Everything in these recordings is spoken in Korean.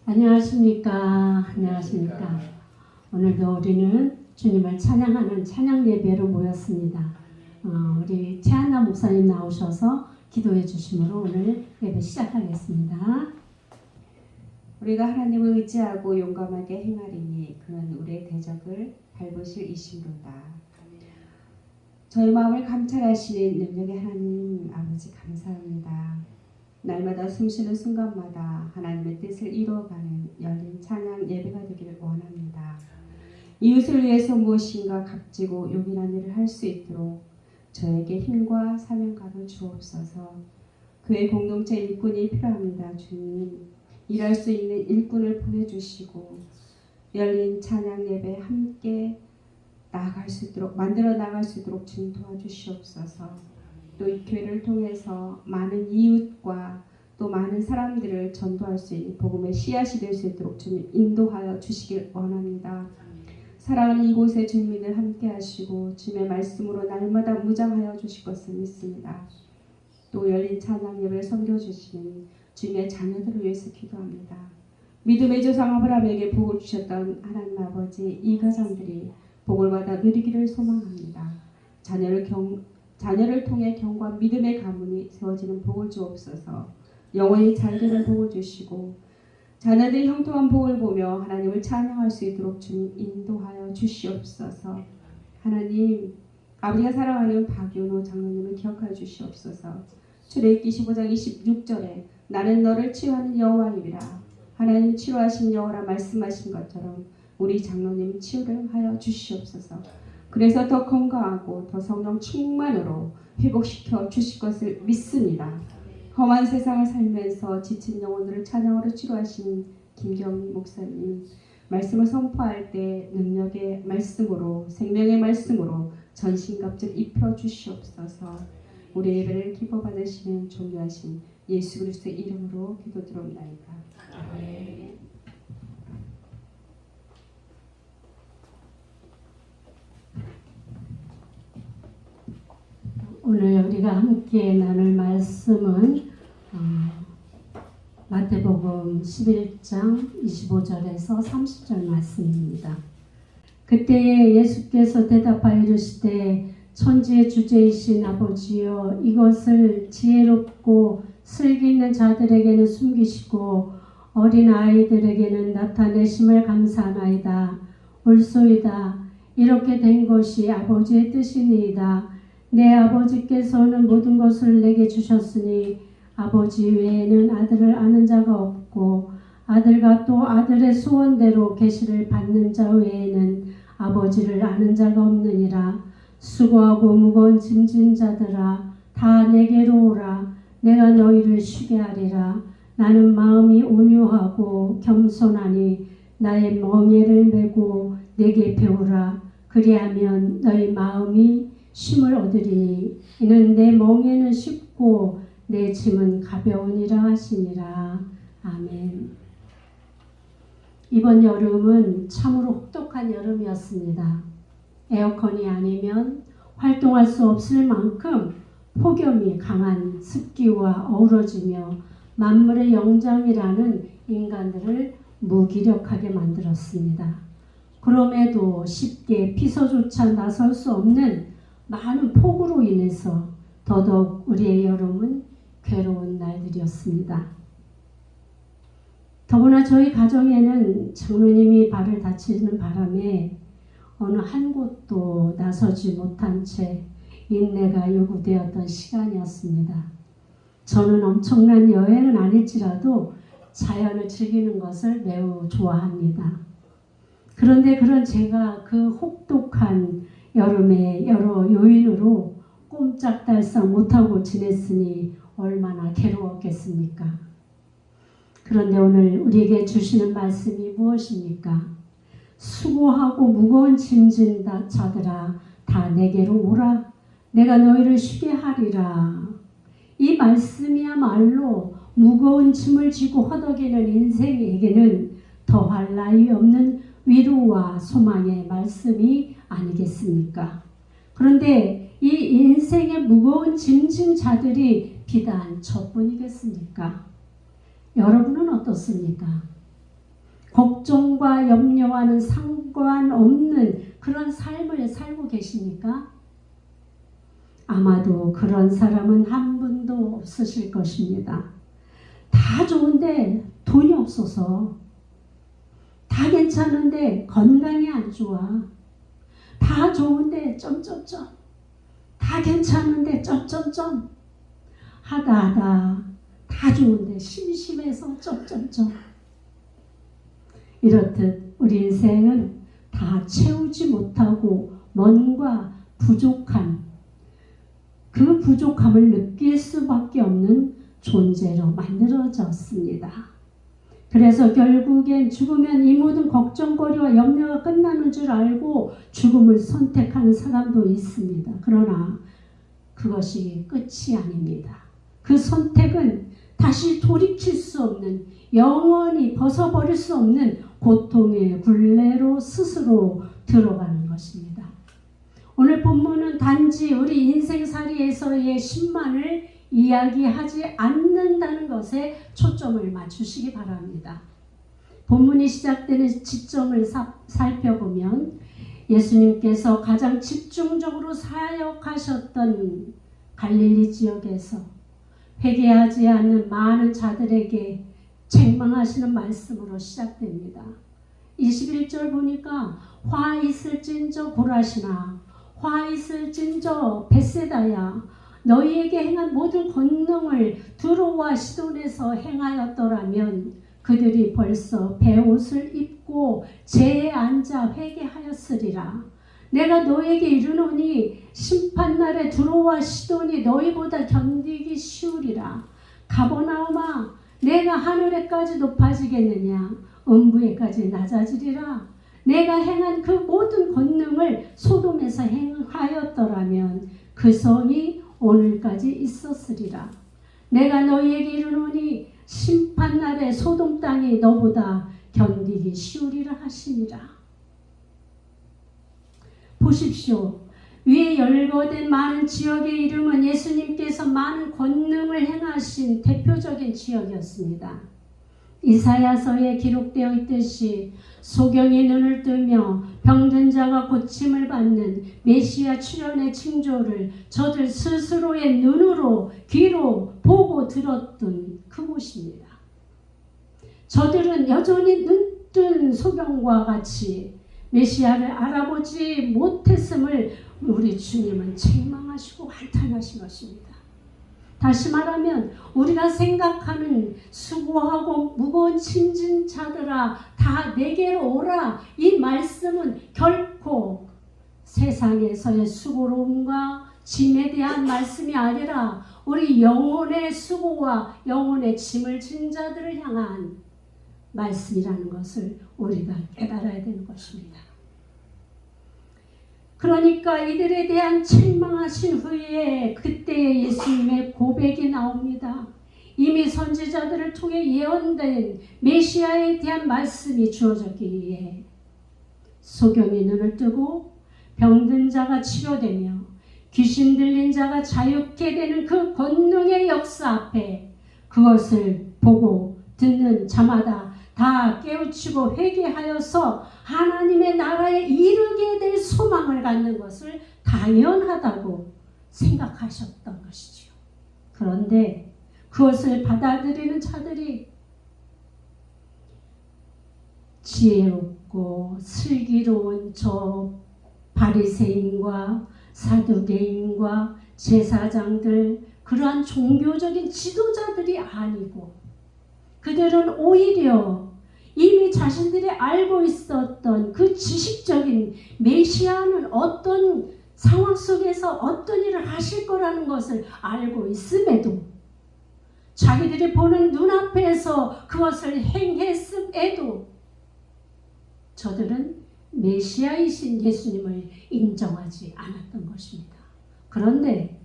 안녕하십니까. 안녕하십니까. 오늘도 우리는 주님을 찬양하는 찬양 예배로 모였습니다. 우리 최한나 목사님 나오셔서 기도해 주심으로 오늘 예배 시작하겠습니다. 우리가 하나님을 의지하고 용감하게 행하리니 그는 우리의 대적을 밟으실 이심로다. 저희 마음을 감찰하시는 능력의 하나님 아버지 감사합니다. 날마다 숨쉬는 순간마다 하나님의 뜻을 이루어가는 열린 찬양 예배가 되기를 원합니다. 이웃을 위해서 무엇인가 값지고 요긴한 일을 할 수 있도록 저에게 힘과 사명감을 주옵소서. 교회 공동체 일꾼이 필요합니다. 주님, 일할 수 있는 일꾼을 보내주시고 열린 찬양 예배 함께 나아갈 수 있도록 만들어 나갈 수 있도록 주님 도와주시옵소서. 또 이 교회를 통해서 많은 이웃과 또 많은 사람들을 전도할 수 있는 복음의 씨앗이 될 수 있도록 주님 인도하여 주시길 원합니다. 사랑하는 이곳의 주민을 함께 하시고 주님의 말씀으로 날마다 무장하여 주실 것을 믿습니다. 또 열린 찬양 예배를 섬겨주시는 주님의 자녀들을 위해서 기도합니다. 믿음의 조상 아브라함에게 복을 주셨던 하나님 아버지, 이 가정들이 복을 받아 누리기를 소망합니다. 자녀를 통해 경과 믿음의 가문이 세워지는 복을 주옵소서. 영원히 잘되는 복을 주시고 자녀들이 형통한 복을 보며 하나님을 찬양할 수 있도록 주님 인도하여 주시옵소서. 하나님, 아버지가 사랑하는 박윤호 장로님을 기억하여 주시옵소서. 출애굽기 15장 26절에 나는 너를 치유하는 여호와이라. 하나님 치유하신 여호라 말씀하신 것처럼 우리 장로님 치유를 하여 주시옵소서. 그래서 더 건강하고 더 성령 충만으로 회복시켜 주실 것을 믿습니다. 험한 세상을 살면서 지친 영혼들을 찬양으로 치료하시는 김경희 목사님, 말씀을 선포할 때 능력의 말씀으로 생명의 말씀으로 전신갑주를 입혀 주시옵소서. 우리 예배를 기뻐 받으시는 존귀하신 예수 그리스도의 이름으로 기도드립나이다. 아멘. 오늘 우리가 함께 나눌 말씀은 마태복음 11장 25절에서 30절 말씀입니다. 그때에 예수께서 대답하여 이르시되 천지의 주제이신 아버지여, 이것을 지혜롭고 슬기 있는 자들에게는 숨기시고 어린 아이들에게는 나타내심을 감사하나이다. 옳소이다. 이렇게 된 것이 아버지의 뜻이니이다. 내 아버지께서는 모든 것을 내게 주셨으니 아버지 외에는 아들을 아는 자가 없고 아들과 또 아들의 소원대로 계시를 받는 자 외에는 아버지를 아는 자가 없느니라. 수고하고 무거운 짐진 자들아, 다 내게로 오라. 내가 너희를 쉬게 하리라. 나는 마음이 온유하고 겸손하니 나의 멍에를 메고 내게 배우라. 그리하면 너희 마음이 쉼을 얻으리니 이는 내 멍에는 쉽고 내 짐은 가벼우니라 하시니라. 아멘. 이번 여름은 참으로 혹독한 여름이었습니다. 에어컨이 아니면 활동할 수 없을 만큼 폭염이 강한 습기와 어우러지며 만물의 영장이라는 인간들을 무기력하게 만들었습니다. 그럼에도 쉽게 피서조차 나설 수 없는 많은 폭우로 인해서 더더욱 우리의 여름은 괴로운 날들이었습니다. 더구나 저희 가정에는 장로님이 발을 다치는 바람에 어느 한 곳도 나서지 못한 채 인내가 요구되었던 시간이었습니다. 저는 엄청난 여행은 아닐지라도 자연을 즐기는 것을 매우 좋아합니다. 그런데 그런 제가 그 혹독한 여름의 여러 요인으로 꼼짝달싹 못하고 지냈으니 얼마나 괴로웠겠습니까? 그런데 오늘 우리에게 주시는 말씀이 무엇입니까? 수고하고 무거운 짐진 자들아, 다 내게로 오라. 내가 너희를 쉬게 하리라. 이 말씀이야말로 무거운 짐을 지고 허덕이는 인생에게는 더할 나위 없는 위로와 소망의 말씀이 아니겠습니까? 그런데 이 인생의 무거운 짐진 자들이 비단 저뿐이겠습니까? 여러분은 어떻습니까? 걱정과 염려와는 상관없는 그런 삶을 살고 계십니까? 아마도 그런 사람은 한 분도 없으실 것입니다. 다 좋은데 돈이 없어서, 다 괜찮은데 건강이 안 좋아, 다 좋은데 점점점, 다 괜찮은데 점점점 하다 다 좋은데 심심해서 점점점. 이렇듯 우리 인생은 다 채우지 못하고 뭔가 부족한, 그 부족함을 느낄 수밖에 없는 존재로 만들어졌습니다. 그래서 결국엔 죽으면 이 모든 걱정거리와 염려가 끝나는 줄 알고 죽음을 선택하는 사람도 있습니다. 그러나 그것이 끝이 아닙니다. 그 선택은 다시 돌이킬 수 없는, 영원히 벗어버릴 수 없는 고통의 굴레로 스스로 들어가는 것입니다. 오늘 본문은 단지 우리 인생살이에서의 신만을 이야기하지 않는다는 것에 초점을 맞추시기 바랍니다. 본문이 시작되는 지점을 살펴보면 예수님께서 가장 집중적으로 사역하셨던 갈릴리 지역에서 회개하지 않는 많은 자들에게 책망하시는 말씀으로 시작됩니다. 21절 보니까 화 있을진저 고라시나, 화 있을진저 벳세다야, 너희에게 행한 모든 권능을 두로와 시돈에서 행하였더라면 그들이 벌써 베옷을 입고 제에 앉아 회개하였으리라. 내가 너에게 이르노니 심판날에 두로와 시돈이 너희보다 견디기 쉬우리라. 가버나움아, 내가 하늘에까지 높아지겠느냐, 음부에까지 낮아지리라. 내가 행한 그 모든 권능을 소돔에서 행하였더라면 그 성이 오늘까지 있었으리라. 내가 너희에게 이르노니 심판날에 소돔 땅이 너보다 견디기 쉬우리라 하시니라. 보십시오. 위에 열거된 많은 지역의 이름은 예수님께서 많은 권능을 행하신 대표적인 지역이었습니다. 이사야서에 기록되어 있듯이 소경이 눈을 뜨며 병든 자가 고침을 받는 메시아 출현의 징조를 저들 스스로의 눈으로 귀로 보고 들었던 그곳입니다. 저들은 여전히 눈뜬 소경과 같이 메시아를 알아보지 못했음을 우리 주님은 책망하시고 한탄하신 것입니다. 다시 말하면 우리가 생각하는 수고하고 무거운 짐진 자들아 다 내게로 오라, 이 말씀은 결코 세상에서의 수고로움과 짐에 대한 말씀이 아니라 우리 영혼의 수고와 영혼의 짐을 진 자들을 향한 말씀이라는 것을 우리가 깨달아야 되는 것입니다. 그러니까 이들에 대한 책망하신 후에 그때의 예수님의 고백이 나옵니다. 이미 선지자들을 통해 예언된 메시아에 대한 말씀이 주어졌기에 소경이 눈을 뜨고 병든 자가 치료되며 귀신 들린 자가 자유케 되는 그 권능의 역사 앞에 그것을 보고 듣는 자마다 다 깨우치고 회개하여서 하나님의 나라에 이르게 될 소망을 갖는 것을 당연하다고 생각하셨던 것이지요. 그런데 그것을 받아들이는 자들이 지혜롭고 슬기로운 저 바리새인과 사두개인과 제사장들, 그러한 종교적인 지도자들이 아니고 그들은 오히려 이미 자신들이 알고 있었던 그 지식적인 메시아는 어떤 상황 속에서 어떤 일을 하실 거라는 것을 알고 있음에도 자기들이 보는 눈앞에서 그것을 행했음에도 저들은 메시아이신 예수님을 인정하지 않았던 것입니다. 그런데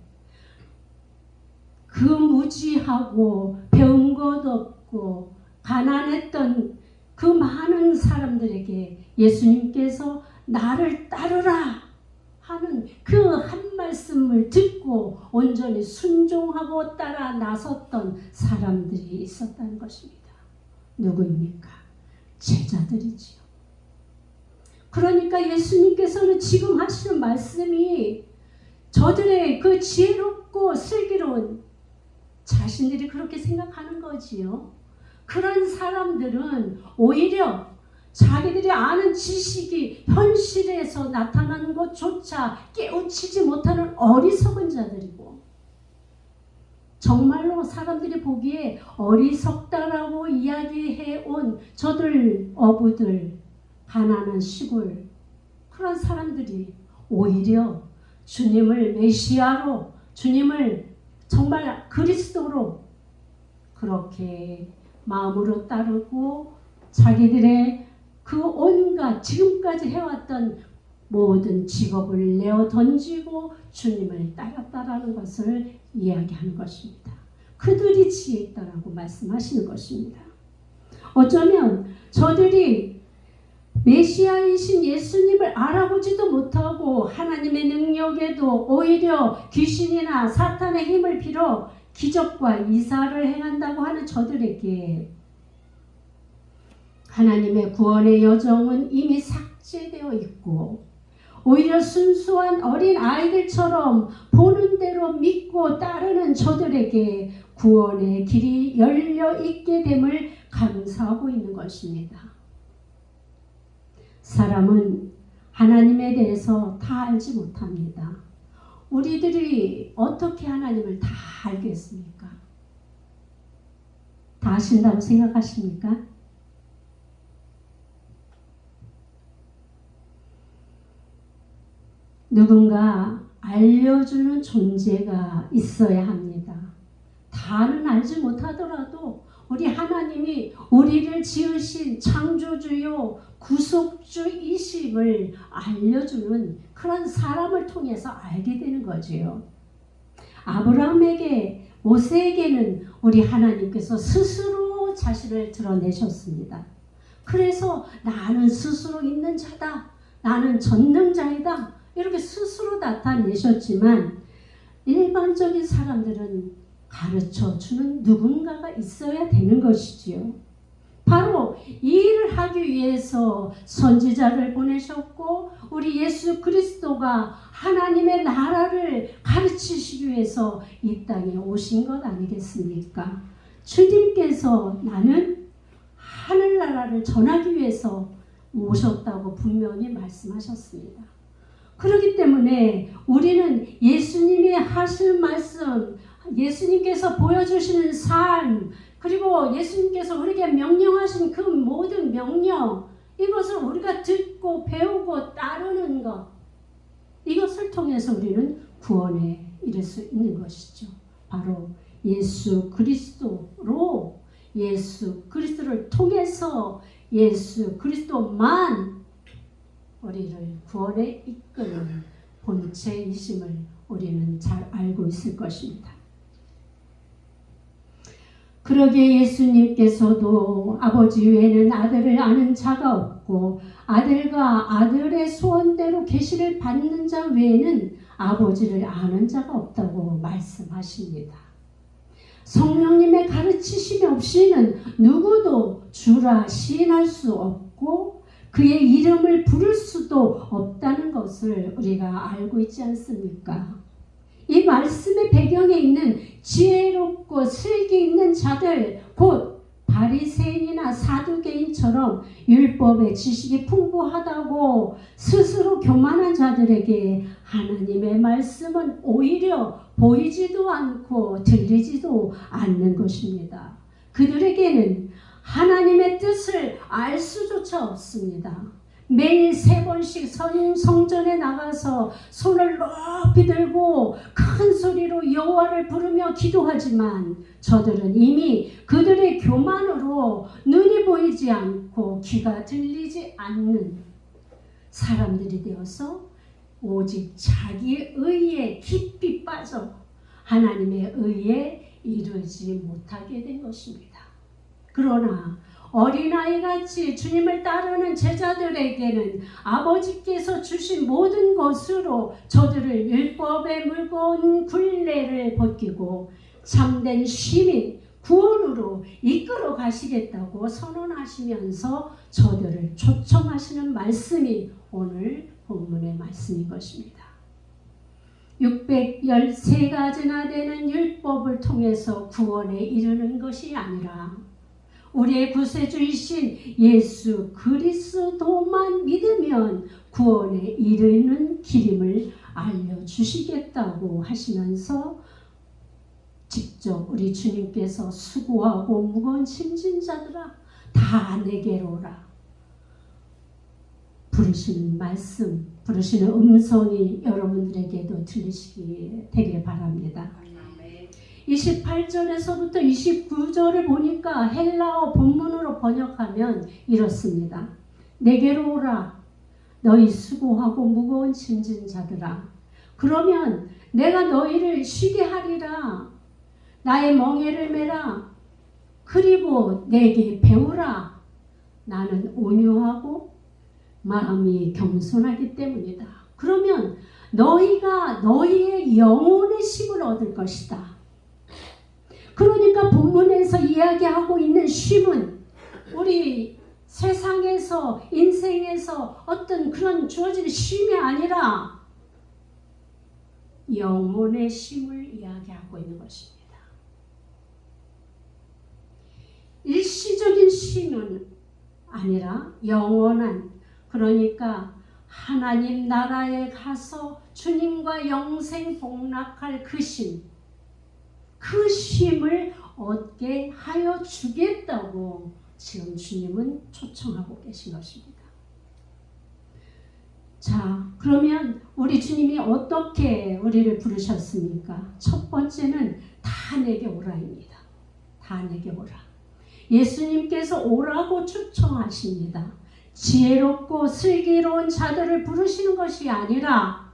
그 무지하고 배운 것 없고 가난했던 그 많은 사람들에게 예수님께서 나를 따르라 하는 그 한 말씀을 듣고 온전히 순종하고 따라 나섰던 사람들이 있었다는 것입니다. 누구입니까? 제자들이지요. 그러니까 예수님께서는 지금 하시는 말씀이 저들의 그 지혜롭고 슬기로운 자신들이 그렇게 생각하는 거지요. 그런 사람들은 오히려 자기들이 아는 지식이 현실에서 나타나는 것조차 깨우치지 못하는 어리석은 자들이고, 정말로 사람들이 보기에 어리석다라고 이야기해온 저들 어부들, 가난한 시골, 그런 사람들이 오히려 주님을 메시아로, 주님을 정말 그리스도로 그렇게 마음으로 따르고 자기들의 그 온갖 지금까지 해왔던 모든 직업을 내어 던지고 주님을 따랐다라는 것을 이야기하는 것입니다. 그들이 지혜 있다라고 말씀하시는 것입니다. 어쩌면 저들이 메시아이신 예수님을 알아보지도 못하고 하나님의 능력에도 오히려 귀신이나 사탄의 힘을 빌어 기적과 이사를 행한다고 하는 저들에게 하나님의 구원의 여정은 이미 삭제되어 있고, 오히려 순수한 어린 아이들처럼 보는 대로 믿고 따르는 저들에게 구원의 길이 열려 있게 됨을 감사하고 있는 것입니다. 사람은 하나님에 대해서 다 알지 못합니다. 우리들이 어떻게 하나님을 다 알겠습니까? 다 아신다고 생각하십니까? 누군가 알려주는 존재가 있어야 합니다. 다는 알지 못하더라도 우리 하나님이 우리를 지으신 창조주요 구속주이심을 알려주는 그런 사람을 통해서 알게 되는 거지요. 아브라함에게, 모세에게는 우리 하나님께서 스스로 자신을 드러내셨습니다. 그래서 나는 스스로 있는 자다, 나는 전능자이다, 이렇게 스스로 나타내셨지만 일반적인 사람들은 가르쳐주는 누군가가 있어야 되는 것이지요. 바로 이 일을 하기 위해서 선지자를 보내셨고, 우리 예수 그리스도가 하나님의 나라를 가르치시기 위해서 이 땅에 오신 것 아니겠습니까? 주님께서 나는 하늘나라를 전하기 위해서 오셨다고 분명히 말씀하셨습니다. 그렇기 때문에 우리는 예수님이 하실 말씀, 예수님께서 보여주시는 삶, 그리고 예수님께서 우리에게 명령하신 그 모든 명령, 이것을 우리가 듣고 배우고 따르는 것, 이것을 통해서 우리는 구원에 이를 수 있는 것이죠. 바로 예수 그리스도로, 예수 그리스도를 통해서 예수 그리스도만 우리를 구원에 이끄는 본체이심을 우리는 잘 알고 있을 것입니다. 그러기에 예수님께서도 아버지 외에는 아들을 아는 자가 없고 아들과 아들의 소원대로 계시를 받는 자 외에는 아버지를 아는 자가 없다고 말씀하십니다. 성령님의 가르치심이 없이는 누구도 주라 시인할 수 없고 그의 이름을 부를 수도 없다는 것을 우리가 알고 있지 않습니까? 이 말씀의 배경에 있는 지혜롭고 슬기 있는 자들, 곧 바리새인이나 사두개인처럼 율법의 지식이 풍부하다고 스스로 교만한 자들에게 하나님의 말씀은 오히려 보이지도 않고 들리지도 않는 것입니다. 그들에게는 하나님의 뜻을 알 수조차 없습니다. 매일 3번씩 성전에 나가서 손을 높이 들고 큰 소리로 여호와를 부르며 기도하지만 저들은 이미 그들의 교만으로 눈이 보이지 않고 귀가 들리지 않는 사람들이 되어서 오직 자기의 의에 깊이 빠져 하나님의 의에 이르지 못하게 된 것입니다. 그러나 어린아이같이 주님을 따르는 제자들에게는 아버지께서 주신 모든 것으로 저들을 율법의 무거운 굴레를 벗기고 참된 시민, 구원으로 이끌어 가시겠다고 선언하시면서 저들을 초청하시는 말씀이 오늘 본문의 말씀인 것입니다. 613가지나 되는 율법을 통해서 구원에 이르는 것이 아니라 우리의 구세주이신 예수 그리스도만 믿으면 구원에 이르는 길임을 알려주시겠다고 하시면서 직접 우리 주님께서 수고하고 무거운 짐진 자들아 다 내게로 오라 부르시는 말씀, 부르시는 음성이 여러분들에게도 들리시기 되길 바랍니다. 28절에서부터 29절을 보니까 헬라어 본문으로 번역하면 이렇습니다. 내게로 오라 너희 수고하고 무거운 짐진 자들아 그러면 내가 너희를 쉬게 하리라 나의 멍에를 메라 그리고 내게 배우라 나는 온유하고 마음이 겸손하기 때문이다. 그러면 너희가 너희의 영혼의 쉼을 얻을 것이다. 그러니까 본문에서 이야기하고 있는 쉼은 우리 세상에서 인생에서 어떤 그런 주어진 쉼이 아니라 영혼의 쉼을 이야기하고 있는 것입니다. 일시적인 쉼은 아니라 영원한 그러니까 하나님 나라에 가서 주님과 영생 복락할 그 쉼, 그 쉼을 얻게 하여 주겠다고 지금 주님은 초청하고 계신 것입니다. 자, 그러면 우리 주님이 어떻게 우리를 부르셨습니까? 첫 번째는 다 내게 오라입니다. 다 내게 오라. 예수님께서 오라고 초청하십니다. 지혜롭고 슬기로운 자들을 부르시는 것이 아니라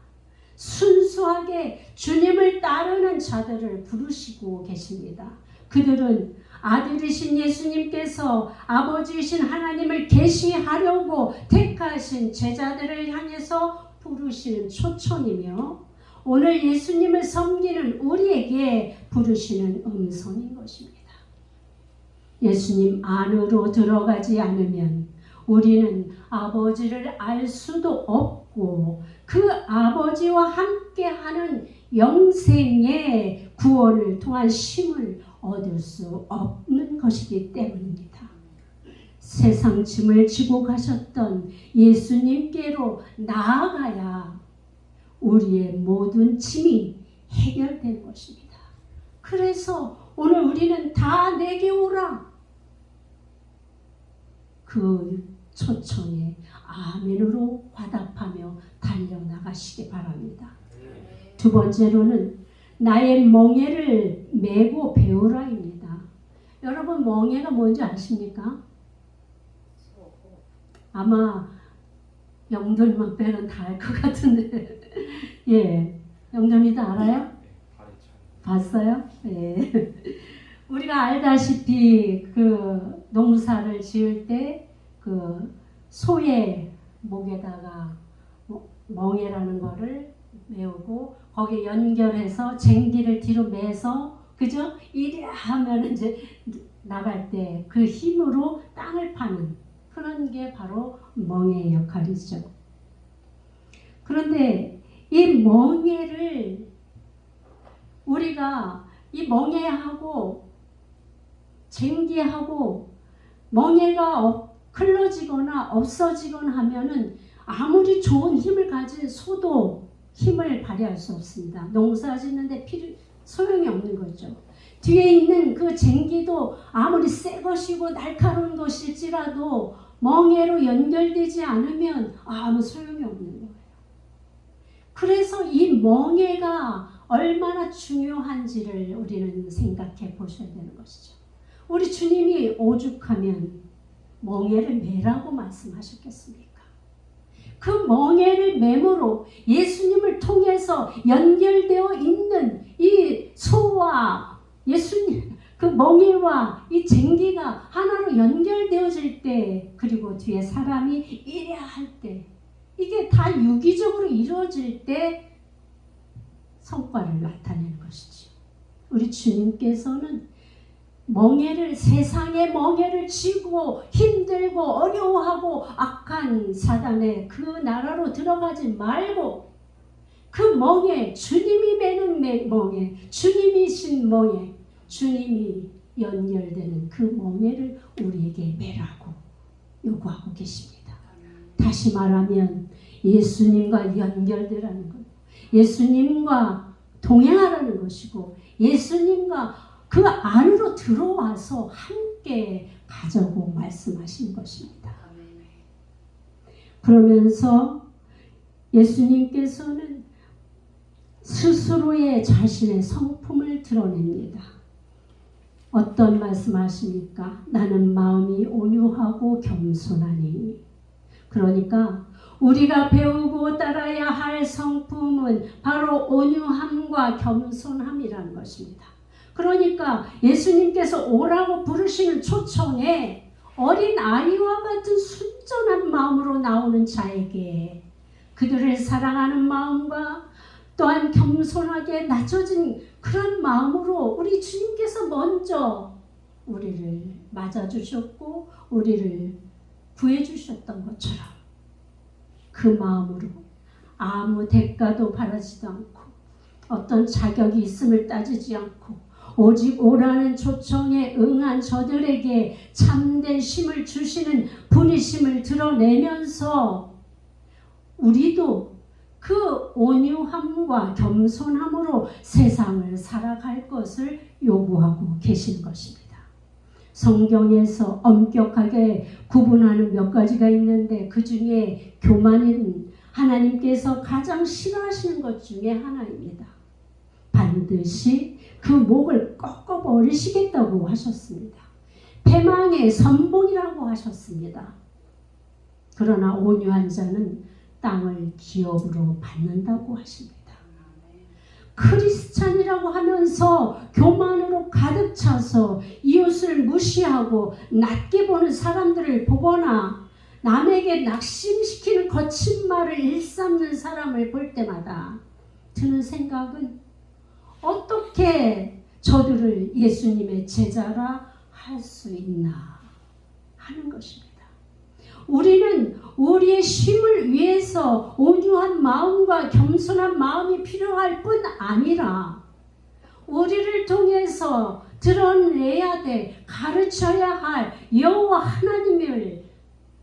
순수하게 주님을 따르는 자들을 부르시고 계십니다. 그들은 아들이신 예수님께서 아버지이신 하나님을 계시하려고 택하신 제자들을 향해서 부르시는 초청이며 오늘 예수님을 섬기는 우리에게 부르시는 음성인 것입니다. 예수님 안으로 들어가지 않으면 우리는 아버지를 알 수도 없고 그 아버지와 함께하는 영생의 구원을 통한 쉼을 얻을 수 없는 것이기 때문입니다. 세상 짐을 지고 가셨던 예수님께로 나아가야 우리의 모든 짐이 해결될 것입니다. 그래서 오늘 우리는 다 내게 오라. 그 초청에 아멘으로 화답하며 달려나가시기 바랍니다. 두 번째로는 나의 멍에를 메고 배우라입니다. 여러분 멍에가 뭔지 아십니까? 아마 영돌만 빼는 다 알 것 같은데 예, 영돌이도 알아요? 봤어요? 예. 우리가 알다시피 그 농사를 지을 때 그 소의 목에다가 멍에라는 거를 메우고 거기에 연결해서 쟁기를 뒤로 매서 그죠? 이리 하면 이제 나갈 때 그 힘으로 땅을 파는 그런 게 바로 멍에의 역할이죠. 그런데 이 멍에를 우리가 이 멍에하고 쟁기하고 멍에가 흘러지거나 없어지거나 하면은 아무리 좋은 힘을 가진 소도 힘을 발휘할 수 없습니다. 농사 짓는데 소용이 없는 거죠. 뒤에 있는 그 쟁기도 아무리 새 것이고 날카로운 것일지라도 멍에로 연결되지 않으면 아무 소용이 없는 거예요. 그래서 이 멍에가 얼마나 중요한지를 우리는 생각해 보셔야 되는 것이죠. 우리 주님이 오죽하면 멍에를 매라고 말씀하셨겠습니까? 그 멍에를 매므로 예수님을 통해서 연결되어 있는 이 소와 예수님 그 멍에와 이 쟁기가 하나로 연결되어질 때 그리고 뒤에 사람이 이래야 할 때 이게 다 유기적으로 이루어질 때 성과를 나타내는 것이죠. 우리 주님께서는 멍에를 세상의 멍에를 쥐고 힘들고 어려워하고 악한 사단의 그 나라로 들어가지 말고 그 멍에 주님이 매는 멍에 주님이신 멍에 주님이 연결되는 그 멍에를 우리에게 매라고 요구하고 계십니다. 다시 말하면 예수님과 연결되라는 것, 예수님과 동행하라는 것이고 예수님과 그 안으로 들어와서 함께 가자고 말씀하신 것입니다. 그러면서 예수님께서는 스스로의 자신의 성품을 드러냅니다. 어떤 말씀하십니까? 나는 마음이 온유하고 겸손하니. 그러니까 우리가 배우고 따라야 할 성품은 바로 온유함과 겸손함이라는 것입니다. 그러니까 예수님께서 오라고 부르시는 초청에 어린 아이와 같은 순전한 마음으로 나오는 자에게 그들을 사랑하는 마음과 또한 겸손하게 낮춰진 그런 마음으로 우리 주님께서 먼저 우리를 맞아주셨고 우리를 구해주셨던 것처럼 그 마음으로 아무 대가도 바라지도 않고 어떤 자격이 있음을 따지지 않고 오직 오라는 초청에 응한 저들에게 참된 힘을 주시는 분이심을 드러내면서 우리도 그 온유함과 겸손함으로 세상을 살아갈 것을 요구하고 계신 것입니다. 성경에서 엄격하게 구분하는 몇 가지가 있는데 그 중에 교만은 하나님께서 가장 싫어하시는 것 중에 하나입니다. 반드시 그 목을 꺾어버리시겠다고 하셨습니다. 패망의 선봉이라고 하셨습니다. 그러나 온유한 자는 땅을 기업으로 받는다고 하십니다. 크리스찬이라고 하면서 교만으로 가득 차서 이웃을 무시하고 낮게 보는 사람들을 보거나 남에게 낙심시키는 거친 말을 일삼는 사람을 볼 때마다 드는 생각은 어떻게 저들을 예수님의 제자라 할 수 있나 하는 것입니다. 우리는 우리의 쉼을 위해서 온유한 마음과 겸손한 마음이 필요할 뿐 아니라 우리를 통해서 드러내야 될, 가르쳐야 할 여호와 하나님을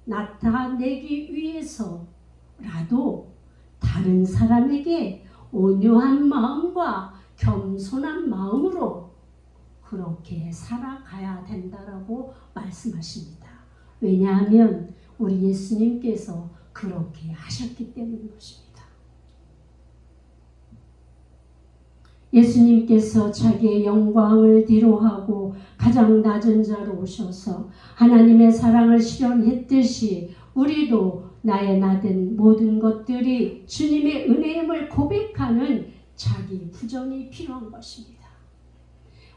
나타내기 위해서라도 다른 사람에게 온유한 마음과 겸손한 마음으로 그렇게 살아가야 된다라고 말씀하십니다. 왜냐하면 우리 예수님께서 그렇게 하셨기 때문인 것입니다. 예수님께서 자기의 영광을 뒤로하고 가장 낮은 자로 오셔서 하나님의 사랑을 실현했듯이 우리도 나의 나된 모든 것들이 주님의 은혜임을 고백하는 자기 부정이 필요한 것입니다.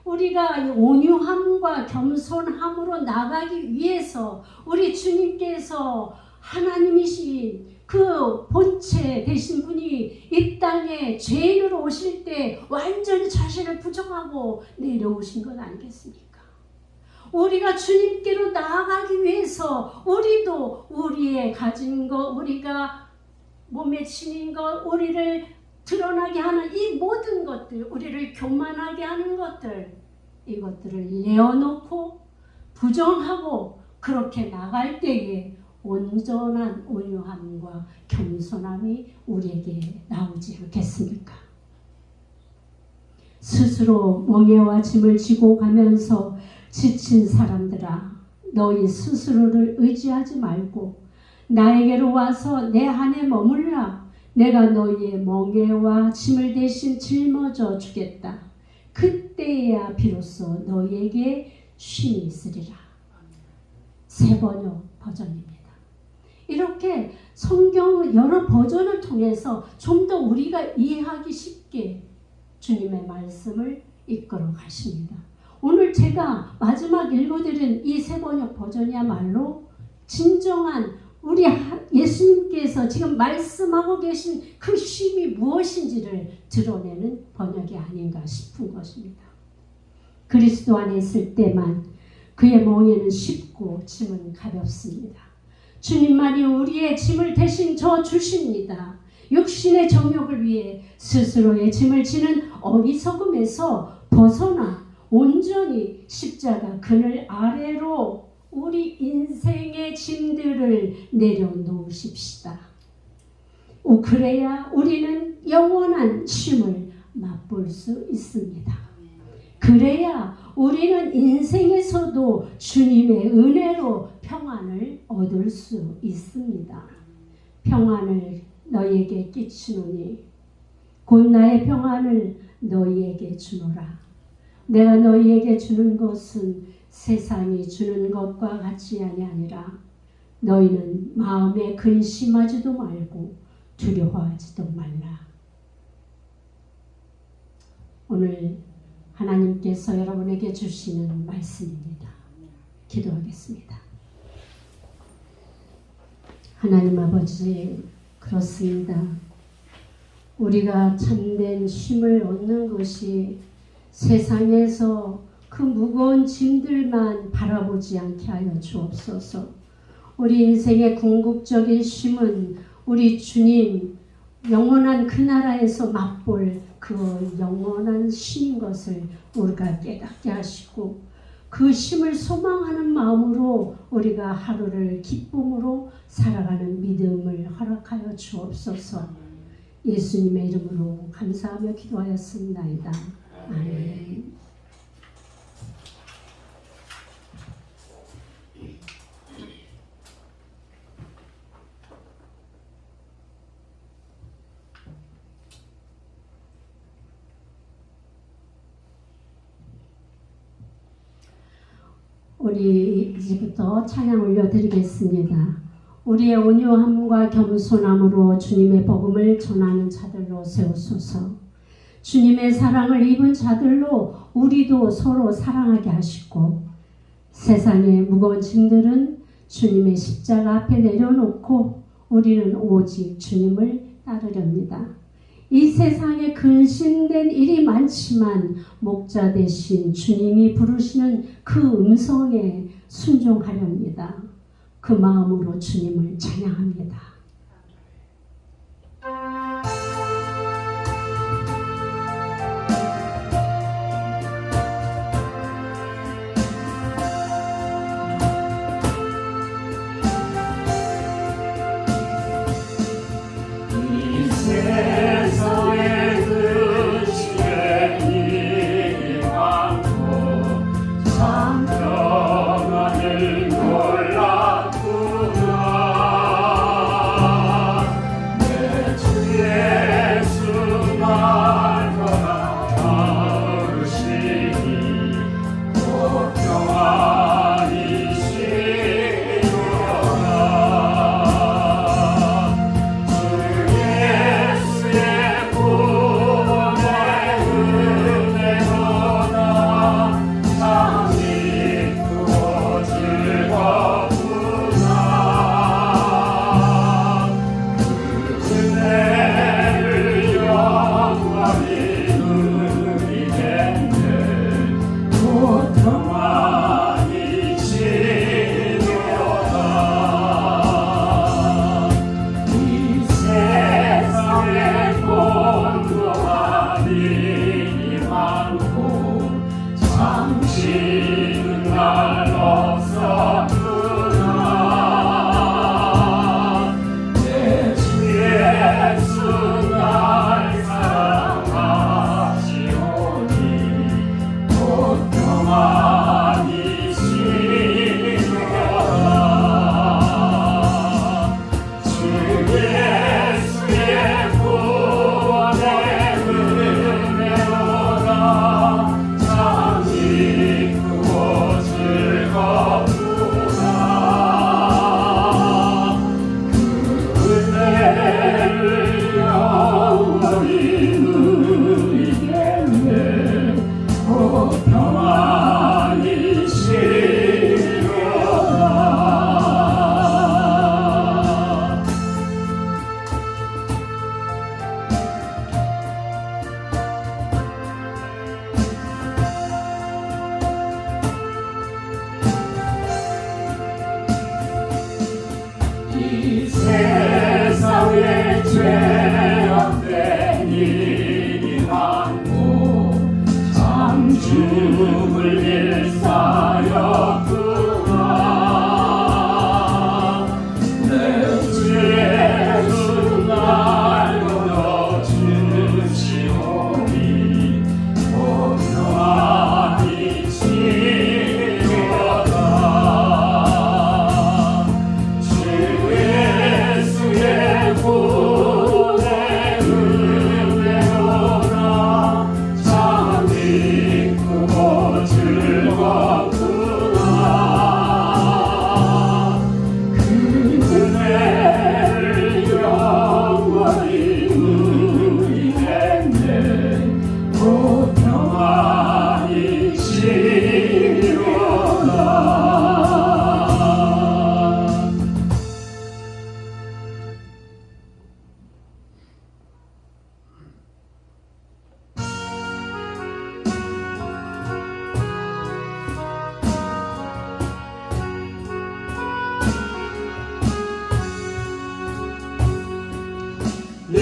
우리가 온유함과 겸손함으로 나가기 위해서 우리 주님께서 하나님이신 그 본체 되신 분이 이 땅에 죄인으로 오실 때 완전히 자신을 부정하고 내려오신 것 아니겠습니까? 우리가 주님께로 나아가기 위해서 우리도 우리의 가진 것, 우리가 몸에 지닌 것, 우리를 드러나게 하는 이 모든 것들, 우리를 교만하게 하는 것들, 이것들을 내어놓고 부정하고 그렇게 나갈 때에 온전한 온유함과 겸손함이 우리에게 나오지 않겠습니까? 스스로 멍에와 짐을 지고 가면서 지친 사람들아, 너희 스스로를 의지하지 말고 나에게로 와서 내 안에 머물라. 내가 너희의 멍에와 짐을 대신 짊어져 주겠다. 그때야 비로소 너희에게 쉼이 있으리라. 새번역 버전입니다. 이렇게 성경 여러 버전을 통해서 좀 더 우리가 이해하기 쉽게 주님의 말씀을 이끌어 가십니다. 오늘 제가 마지막 읽어드린 이 새번역 버전이야말로 진정한 우리 예수님께서 지금 말씀하고 계신 그 쉼이 무엇인지를 드러내는 번역이 아닌가 싶은 것입니다. 그리스도 안에 있을 때만 그의 멍에는 쉽고 짐은 가볍습니다. 주님만이 우리의 짐을 대신 져 주십니다. 육신의 정욕을 위해 스스로의 짐을 지는 어리석음에서 벗어나 온전히 십자가 그늘 아래로 우리 인생의 짐들을 내려놓으십시다. 그래야 우리는 영원한 쉼을 맛볼 수 있습니다. 그래야 우리는 인생에서도 주님의 은혜로 평안을 얻을 수 있습니다. 평안을 너희에게 끼치노니 곧 나의 평안을 너희에게 주노라. 내가 너희에게 주는 것은 세상이 주는 것과 같이 아니라 너희는 마음에 근심하지도 말고 두려워하지도 말라. 오늘 하나님께서 여러분에게 주시는 말씀입니다. 기도하겠습니다. 하나님 아버지, 그렇습니다. 우리가 참된 쉼을 얻는 것이 세상에서 그 무거운 짐들만 바라보지 않게 하여 주옵소서. 우리 인생의 궁극적인 쉼은 우리 주님 영원한 그 나라에서 맛볼 그 영원한 쉼인 것을 우리가 깨닫게 하시고 그 쉼을 소망하는 마음으로 우리가 하루를 기쁨으로 살아가는 믿음을 허락하여 주옵소서. 예수님의 이름으로 감사하며 기도하였습니다이다. 아멘. 우리 이제부터 찬양 올려드리겠습니다. 우리의 온유함과 겸손함으로 주님의 복음을 전하는 자들로 세우소서. 주님의 사랑을 입은 자들로 우리도 서로 사랑하게 하시고 세상의 무거운 짐들은 주님의 십자가 앞에 내려놓고 우리는 오직 주님을 따르렵니다. 이 세상에 근심된 일이 많지만 목자 대신 주님이 부르시는 그 음성에 순종하렵니다. 그 마음으로 주님을 찬양합니다. 세상의 근심이 많고 참 평안을 몰랐구나. 내 주의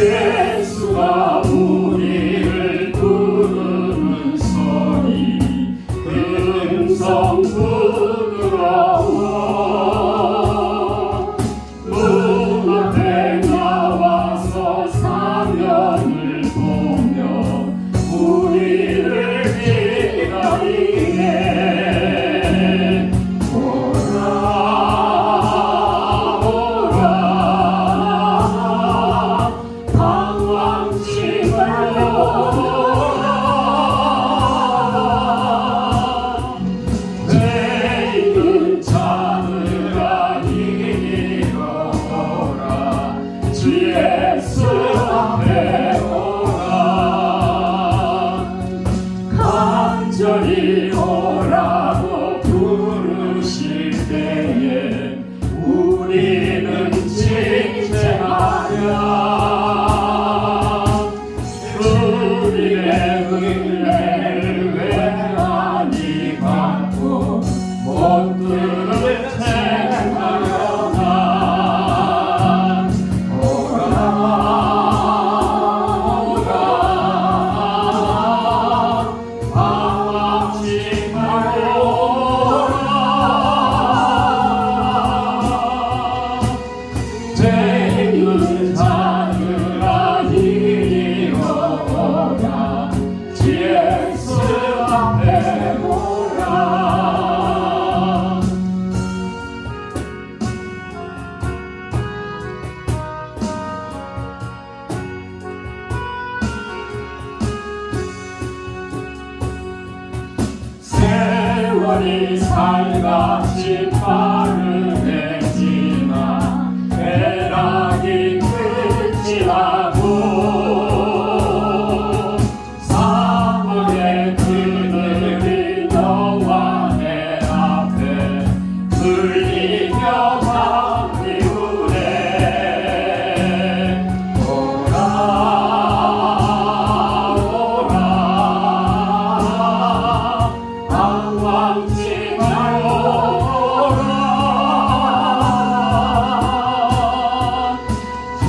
예수가 우리를 부르는 소리 음성 부드러워 문 앞에 나와서 사면을 보며 우리를 기다리네 오라 오라 방황치 말라 내 있는 자들아 이리로 오라 주 예수 앞에 오라 간절히 오라고 부르실 때에 우리는 지체하랴 우리의 은혜를 외하니 받고 못 들을 책하려나 오라 오라 방황치 말고 죄있는 자들아 이리 오라 주 예수 앞에 오라 세월이 살같이 빠르게 지나 배락이 끝이 나고 사막의 그늘이 너와 내 앞에 흘리며 밤이우네 오라 오라 방황치 말고 오라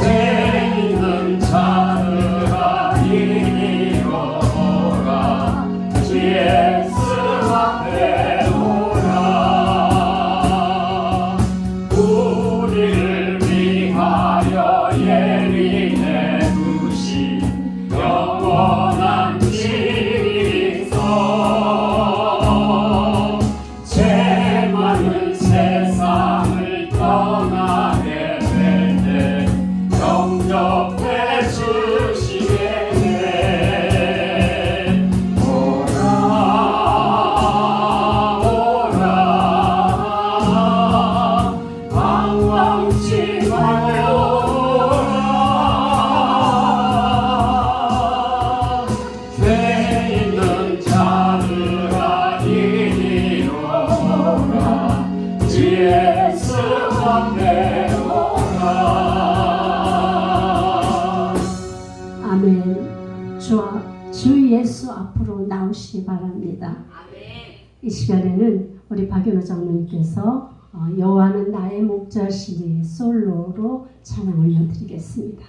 죄 있는 자들아 이리 오라 주 예수 앞에 오라 우리를 위하여 예리해 두신 영원한 길이 있어 죄 많은 세상을 떠나게 될 때 영접해 주시겠네 오라 오라 방황치 말고 오라 죄 있는 자들아 이리 오라 주 예수 앞에 오라 아멘. 주 예수 앞으로 나오시기 바랍니다. 이 시간에는 우리 박윤호 장로님께서 여호와는 나의 목자시니 솔로로 찬양 올려드리겠습니다.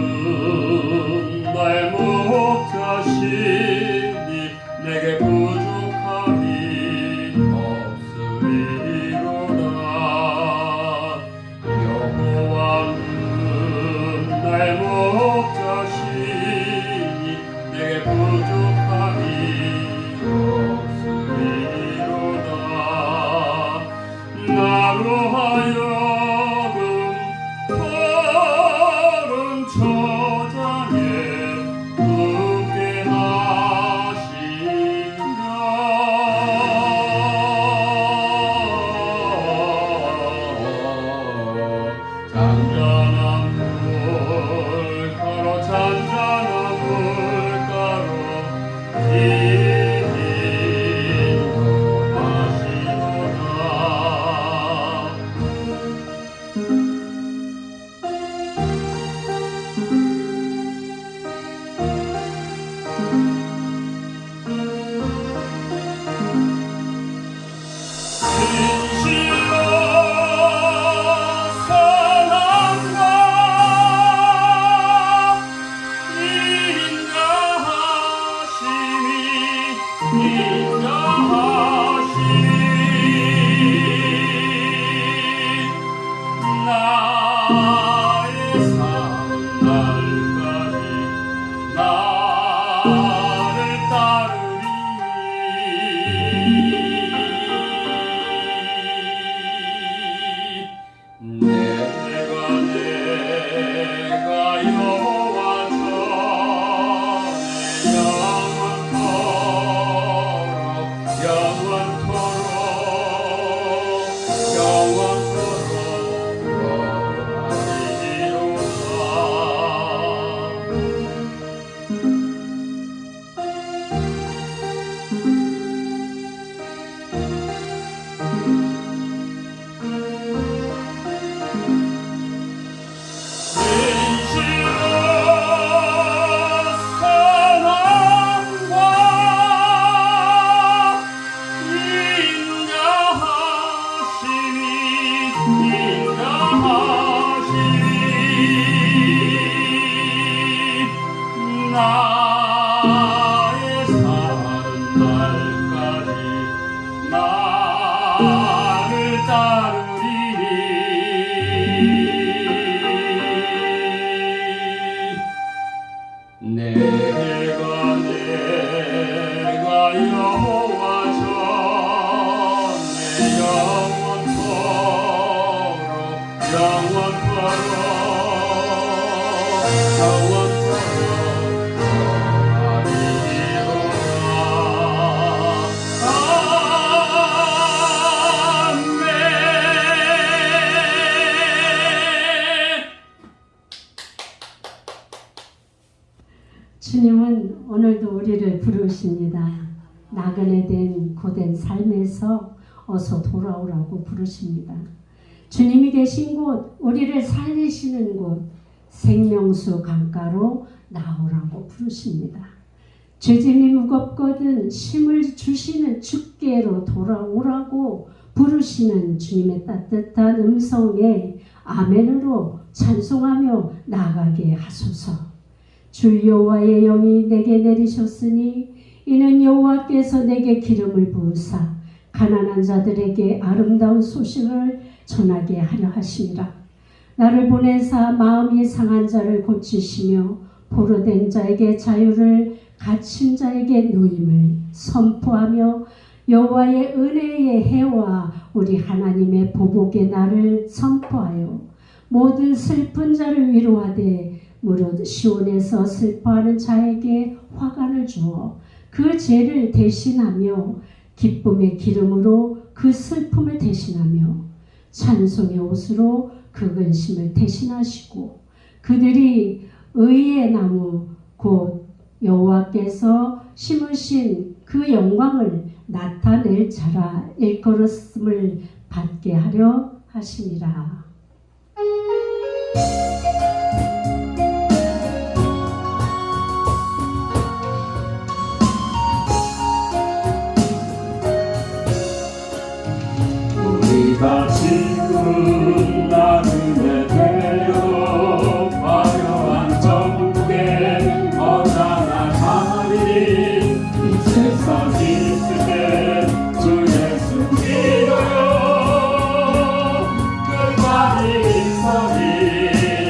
여호와는 나의 목자시니 내게 부족함이 없으리로다 여호와는 나의 목자시니 내게 부족함이 없으리로다 나로 하여금 푸른 초장에 눕게 하시며 잔잔한 물가로 잔잔한 물가로 인도하시도다 따르리니 내가 여호와 전에 주님은 오늘도 우리를 부르십니다. 나그네 된 고된 삶에서 어서 돌아오라고 부르십니다. 주님이 계신 곳, 우리를 살리시는 곳, 생명수 강가로 나오라고 부르십니다. 죄짐이 무겁거든 힘을 주시는 주께로 돌아오라고 부르시는 주님의 따뜻한 음성에 아멘으로 찬송하며 나아가게 하소서. 주 여호와의 영이 내게 내리셨으니 이는 여호와께서 내게 기름을 부으사 가난한 자들에게 아름다운 소식을 전하게 하려 하심이라. 나를 보내사 마음이 상한 자를 고치시며 포로된 자에게 자유를, 갇힌 자에게 노임을 선포하며 여호와의 은혜의 해와 우리 하나님의 보복의 날을 선포하여 모든 슬픈 자를 위로하되 무릇 시온에서 슬퍼하는 자에게 화관을 주어 그 죄를 대신하며 기쁨의 기름으로 그 슬픔을 대신하며 찬송의 옷으로 그 근심을 대신하시고 그들이 의의 나무 곧 여호와께서 심으신 그 영광을 나타낼 자라 일컬었음을 받게 하려 하시니라. 우리가 지금 나그네 되어 화려한 천국에 어장하리. 이 세상 있을 때 주 예수 믿어요. 끝까지 있으리.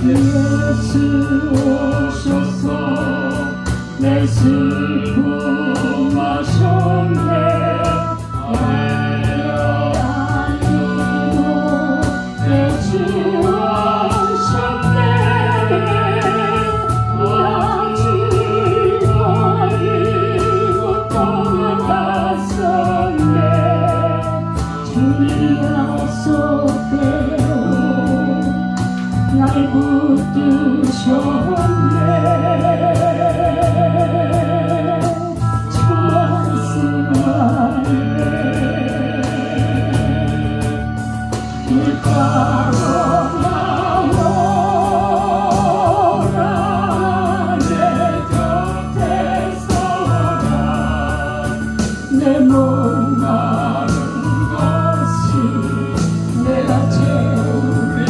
예수 오셔서 내 슬픔 하셨네. 아니요 대주 하셨네. 나를 버리고 떠나갔었네. 주님 약속대로 날 붙드셨네. 주 말씀하네. 길 따라 나오라. 내 곁에 서라. 내 목마른 것이 내가 채우리라.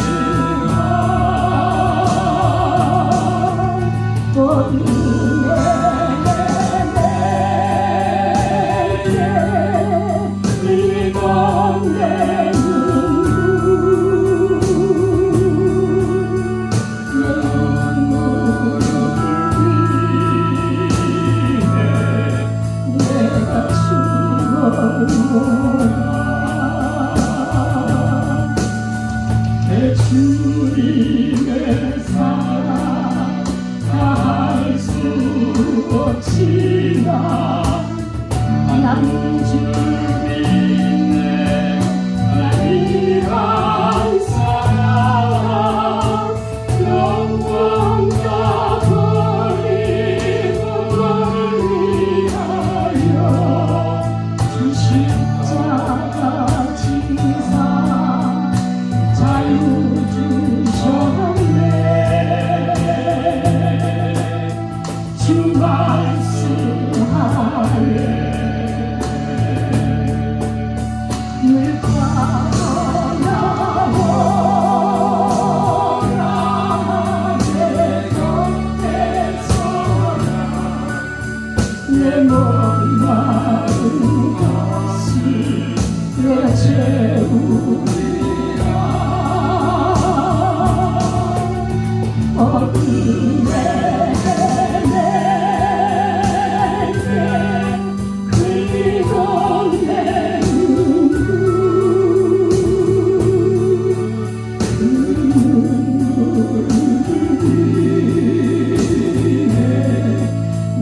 내 주님의 사랑 다할 수 없지만 난 주님의 아니란 사랑 영광 다 버리고 너를 위하여 주신 십자가 지사 자유 주셨네. 주 말씀하네. 것을 내가 채우리라.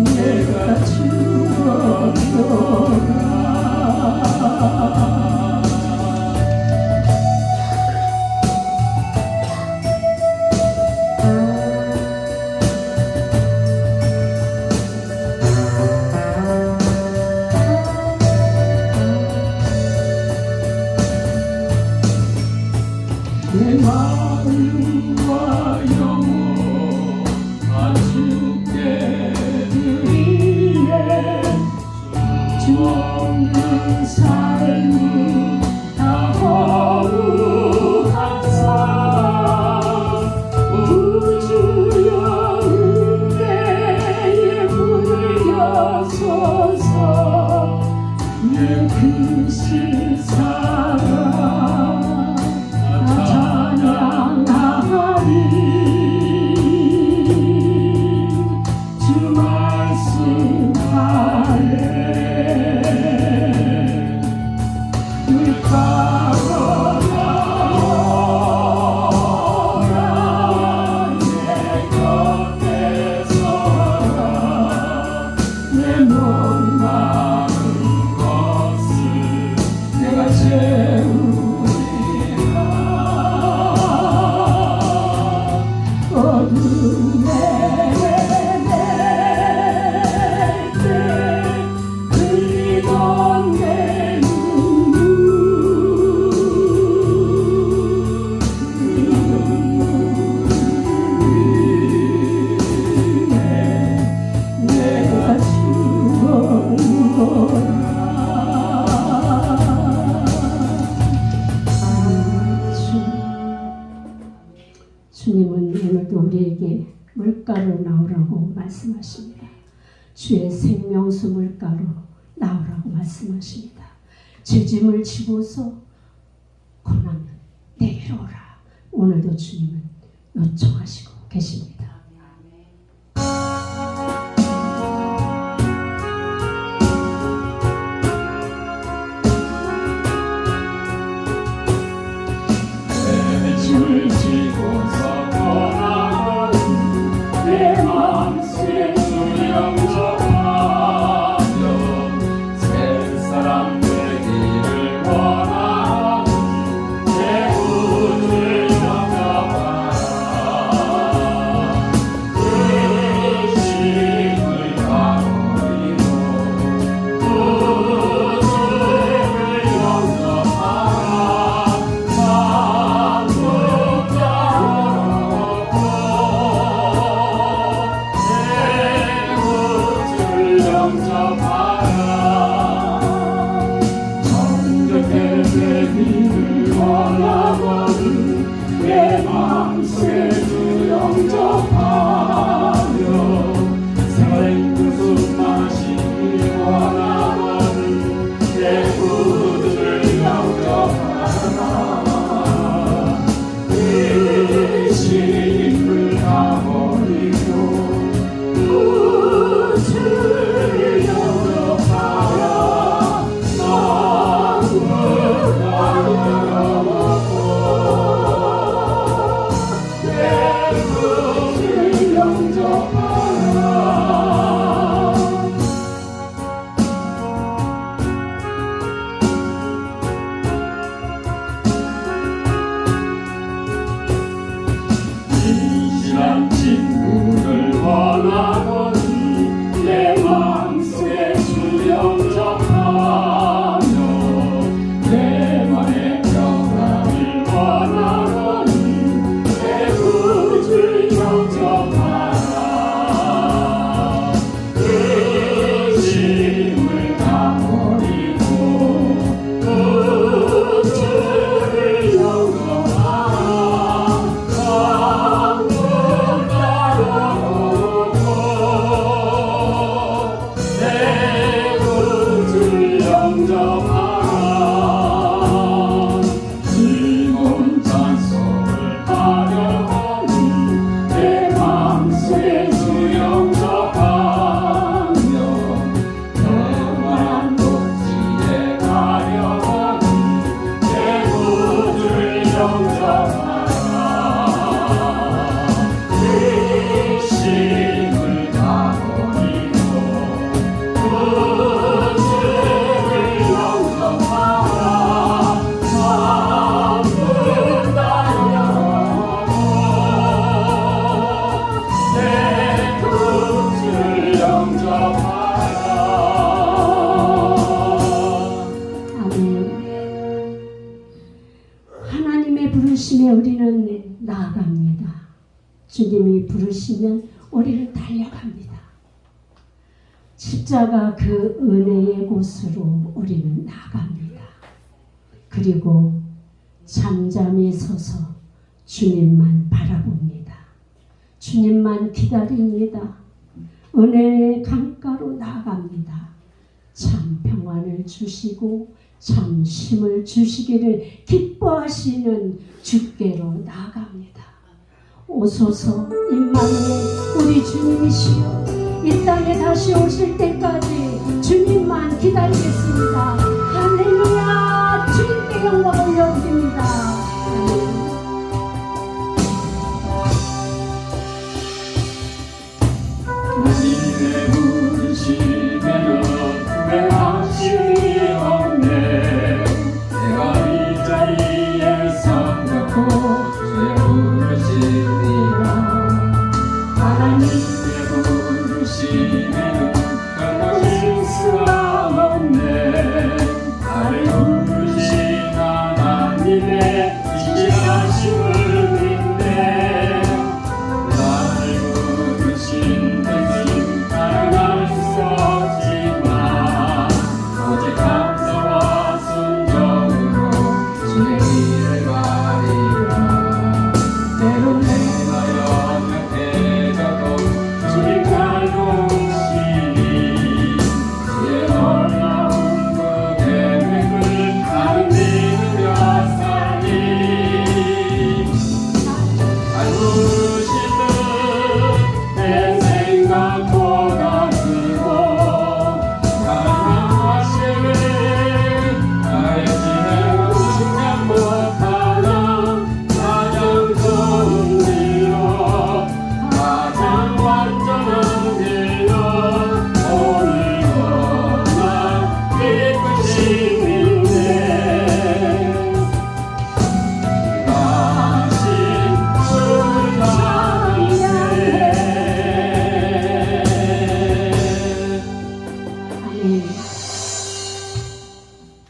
내가 죽었노라. 내 마음과 영혼 다 주께 드리네. 주 없는 삶이 다 허무하사 우주여 은혜에 불려소서. 내 크신 사랑 찬양하리. 주 말씀 아래 물가로 나오라. 내 곁에 서라. 내 목마른 것을 내가 채우리라. 어둠에 내 흘리던 내 내가 죽었노라. 주님은 오늘도 우리에게 물가로 나오라고 말씀하십니다. 주의 생명수 물가로 나오라고 말씀하십니다. 죄짐을 지고서 고난은 내게로 오라. 오늘도 주님은 요청하시고 계십니다. 줄 지고서 떠나는 내 마음속에 수영정하며 새 사람 되기를 원하는 내 우주를 영접하라. 그 영접하라 즐거운 찬송을 하려거니 내 마음속에 주 영접하며 영원한 복지에 가려거니 내 구주를 영접하라 의심을 다 버리고 구주를 영접하라 전부 다 열어놓고 내 구주를 영접하라 아멘. 하나님의 부르심에 우리는 나아갑니다. 주님이 부르시면 우리는 달려갑니다. 십자가 그 은혜의 곳으로 우리는 나갑니다. 그리고 잠잠히 서서 주님만 바라봅니다. 주님만 기다립니다. 은혜의 강가로 나아갑니다. 참 평안을 주시고 참 힘을 주시기를 기뻐하시는 주께로 나아갑니다. 오소서 임마누엘 우리 주님이시여 이 땅에 다시 오실 때까지 주님만 기다리겠습니다. 할렐루야 주님께 영광 올려드립니다. 아멘. 주님의 부르심에는 후회하심이 없네 내가 이 자리에 서놓고 주의 부르심이라 하나님의 부르심에는 변하실 수가 없네 나를 부르신 하나님의 지시하심을 믿네 나를 부르신 대신 따라갈 수 없지만 오직 감사와 순종으로 주의 길을 가리라 때론 내가 연약해져도 주의 날 도우시니 주의 놀라운 그 계획을 나는 믿으며 사니 날 부르시는 내 생각보다 크고 사랑하시는 나의 지혜로 생각 못하는 가장 좋은 길로 가장 완전한 길로 오늘도 난 기쁘심인데 다신 주를 사랑해 아멘.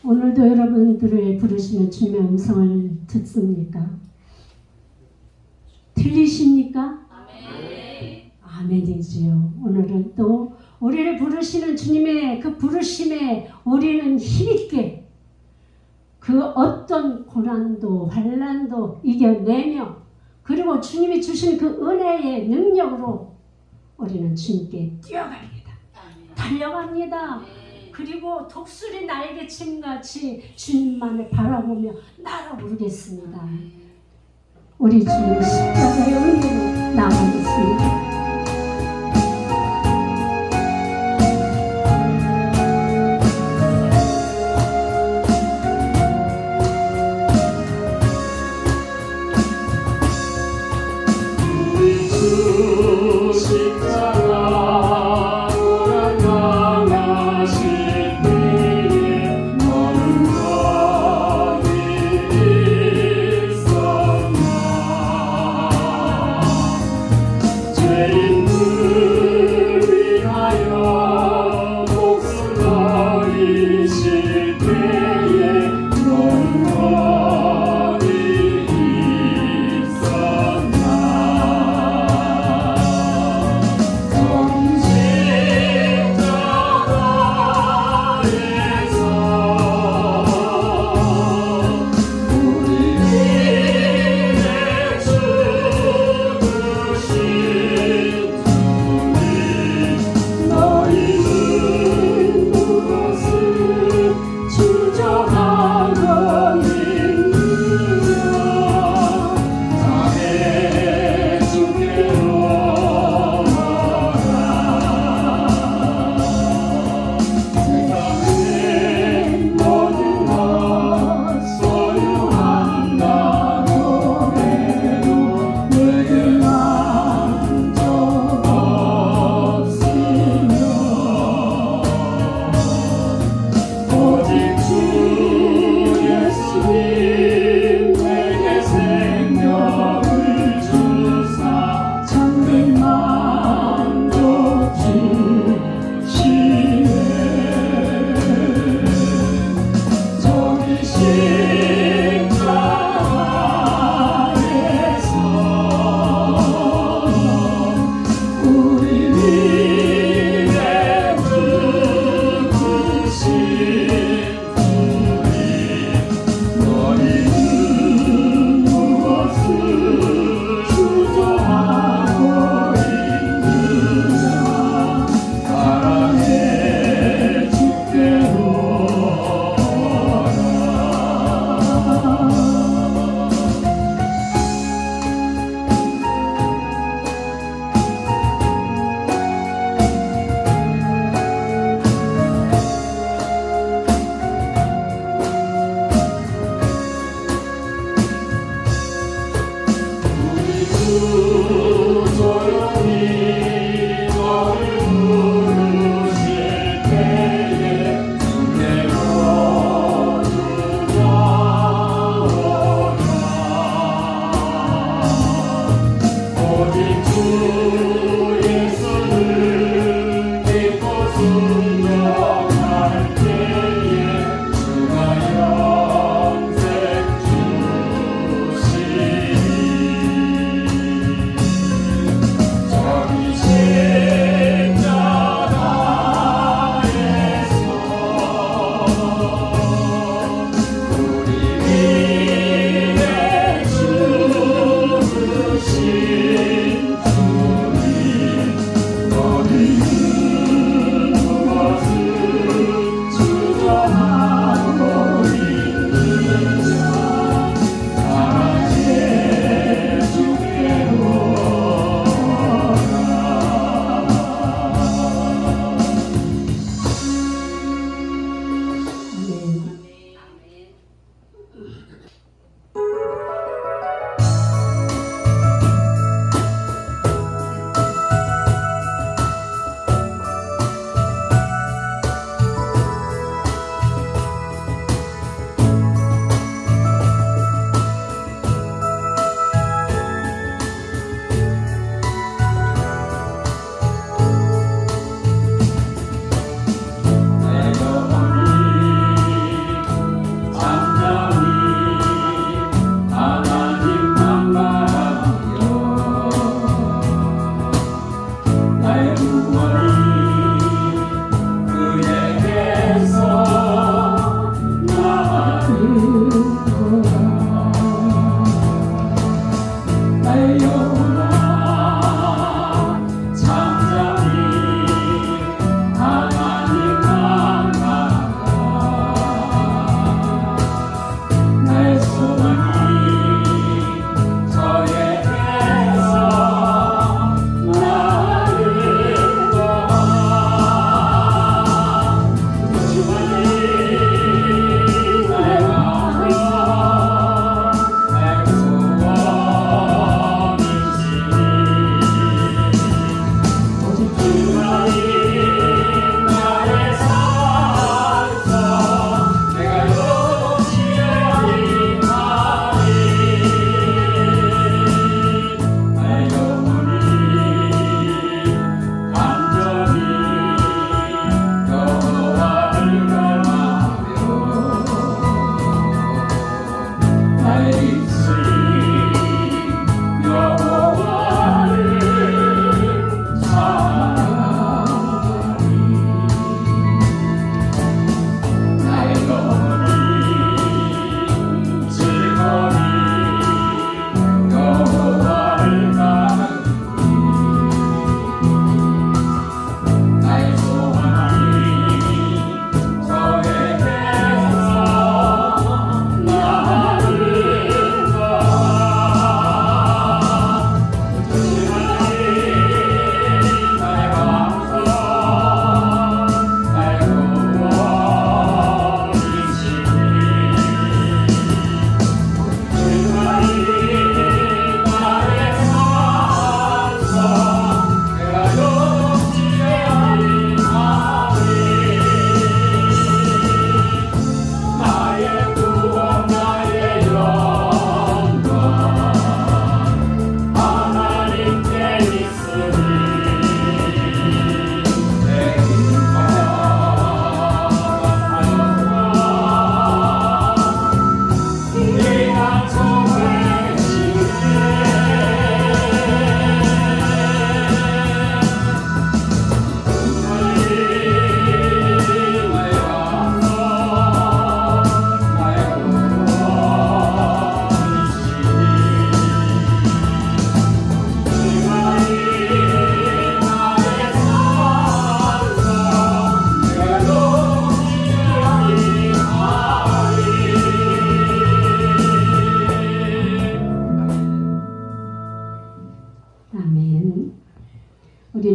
오늘도 여러분들을 부르시는 주님의 음성을 듣습니까? 들리십니까? 아멘이지요. 오늘은 또 우리를 부르시는 주님의 그 부르심에 우리는 힘있게 그 어떤 고난도 환난도 이겨내며 그리고 주님이 주신 그 은혜의 능력으로 우리는 주님께 뛰어갑니다. 달려갑니다. 그리고 독수리 날개침같이 주님만을 바라보며 날아오르겠습니다. 우리 주님 십자가의 은혜로 나아가겠습니다. 우리 주 십자가 돌아가신 뒤에 먼 거리 있었나 죄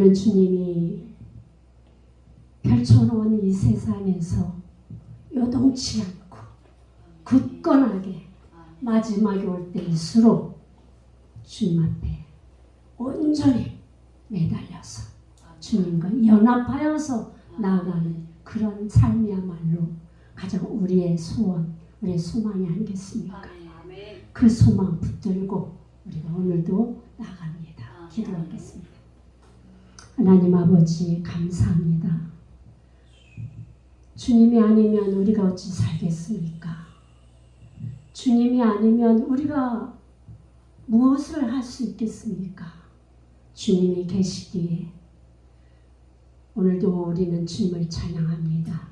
우리는 주님이 펼쳐놓은 이 세상에서 요동치 않고 굳건하게 마지막에 올 때일수록 주님 앞에 온전히 매달려서 주님과 연합하여서 나아가는 그런 삶이야말로 가장 우리의 소원, 우리의 소망이 아니겠습니까? 그 소망 붙들고 우리가 오늘도 나갑니다. 기도하겠습니다. 하나님 아버지 감사합니다. 주님이 아니면 우리가 어찌 살겠습니까? 주님이 아니면 우리가 무엇을 할 수 있겠습니까? 주님이 계시기에 오늘도 우리는 주님을 찬양합니다.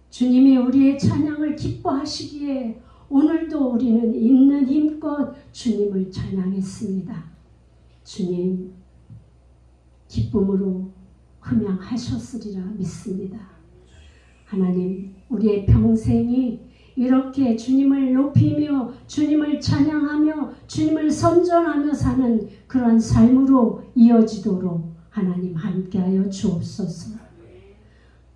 주님이 우리의 찬양을 기뻐하시기에 오늘도 우리는 있는 힘껏 주님을 찬양했습니다. 주님 기쁨으로 흠양하셨으리라 믿습니다. 하나님 우리의 평생이 이렇게 주님을 높이며 주님을 찬양하며 주님을 선전하며 사는 그러한 삶으로 이어지도록 하나님 함께하여 주옵소서.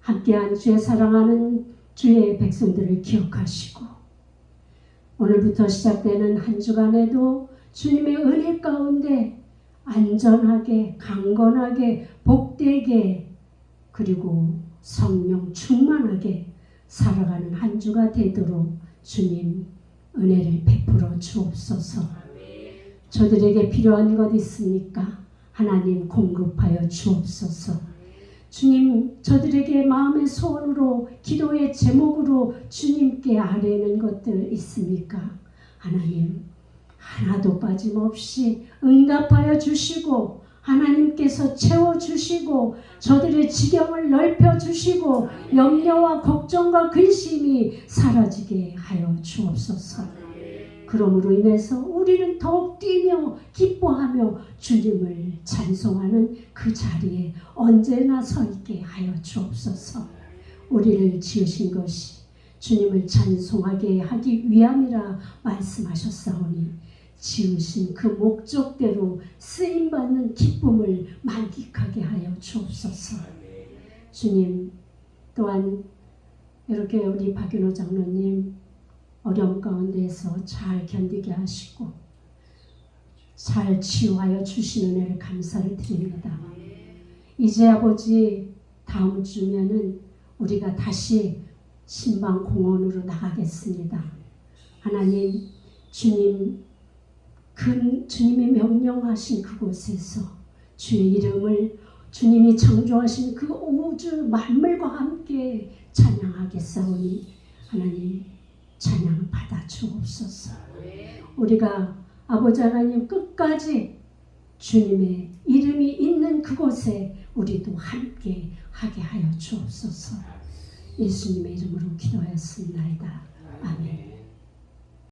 함께한 주의 사랑하는 주의 백성들을 기억하시고 오늘부터 시작되는 한 주간에도 주님의 은혜 가운데 안전하게 강건하게 복되게 그리고 성령 충만하게 살아가는 한 주가 되도록 주님 은혜를 베풀어 주옵소서. 저들에게 필요한 것 있습니까? 하나님 공급하여 주옵소서. 주님 저들에게 마음의 소원으로 기도의 제목으로 주님께 아뢰는 것들 있습니까? 하나님 하나도 빠짐없이 응답하여 주시고 하나님께서 채워주시고 저들의 지경을 넓혀주시고 염려와 걱정과 근심이 사라지게 하여 주옵소서. 그러므로 인해서 우리는 더욱 뛰며 기뻐하며 주님을 찬송하는 그 자리에 언제나 서 있게 하여 주옵소서. 우리를 지으신 것이 주님을 찬송하게 하기 위함이라 말씀하셨사오니 지으신 그 목적대로 쓰임받는 기쁨을 만끽하게 하여 주옵소서. 주님 또한 이렇게 우리 박윤호 장로님 어려움 가운데에서 잘 견디게 하시고 잘 치유하여 주시는 은혜를 감사를 드립니다. 이제 아버지 다음 주면은 우리가 다시 신방공원으로 나가겠습니다. 하나님 주님이 명령하신 그곳에서 주의 이름을 주님이 창조하신 그 우주 만물과 함께 찬양하겠사오니 하나님 찬양 받아 주옵소서. 우리가 아버지 하나님 끝까지 주님의 이름이 있는 그곳에 우리도 함께 하게 하여 주옵소서. 예수님의 이름으로 기도하였습니다.